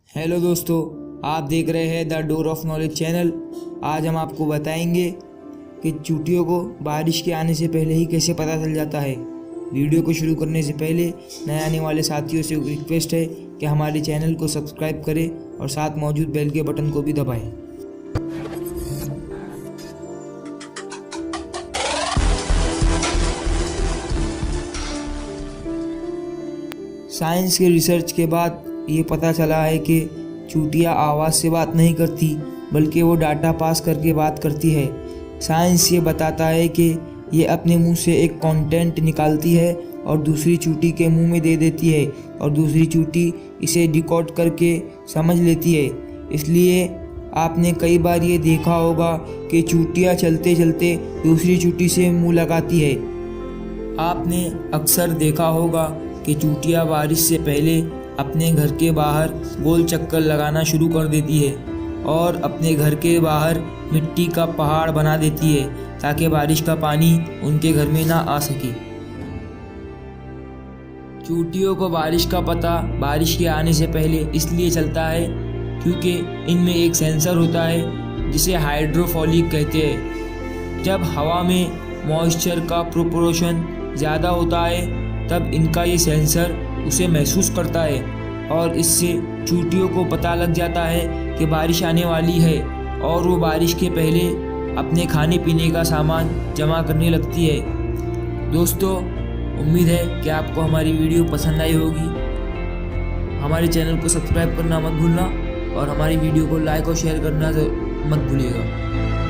Hello दोस्तों, आप देख रहे हैं the door of knowledge channel. आज हम आपको बताएंगे कि चूटियों को बारिश के आने से पहले ही कैसे पता चल जाता है। वीडियो को शुरू करने से पहले नए आने वाले साथियों से रिक्वेस्ट है कि हमारे चैनल को सब्सक्राइब करें और साथ मौजूद बेल के बटन को भी दबाएं। साइंस के रिसर्च के बाद ये पता चला है कि चूटियाँ आवाज़ से बात नहीं करती बल्कि वो डाटा पास करके बात करती है। साइंस ये बताता है कि ये अपने मुंह से एक कंटेंट निकालती है और दूसरी चूटी के मुंह में दे देती है और दूसरी चूटी इसे डिकोड करके समझ लेती है। इसलिए आपने कई बार ये देखा होगा कि चूटियाँ चलते चलते दूसरी चूटी से मुंह लगाती है। आपने अक्सर देखा होगा कि चूटियाँ बारिश से पहले अपने घर के बाहर गोल चक्कर लगाना शुरू कर देती है और अपने घर के बाहर मिट्टी का पहाड़ बना देती है ताकि बारिश का पानी उनके घर में ना आ सके। चूटियों को बारिश का पता बारिश के आने से पहले इसलिए चलता है क्योंकि इनमें एक सेंसर होता है जिसे हाइड्रोफोलिक कहते हैं। जब हवा में मॉइस्चर का प्रोपोर्शन ज़्यादा होता है तब इनका ये सेंसर उसे महसूस करता है और इससे चूटियों को पता लग जाता है कि बारिश आने वाली है और वो बारिश के पहले अपने खाने पीने का सामान जमा करने लगती है। दोस्तों, उम्मीद है कि आपको हमारी वीडियो पसंद आई होगी। हमारे चैनल को सब्सक्राइब करना मत भूलना और हमारी वीडियो को लाइक और शेयर करना तो मत भूलिएगा।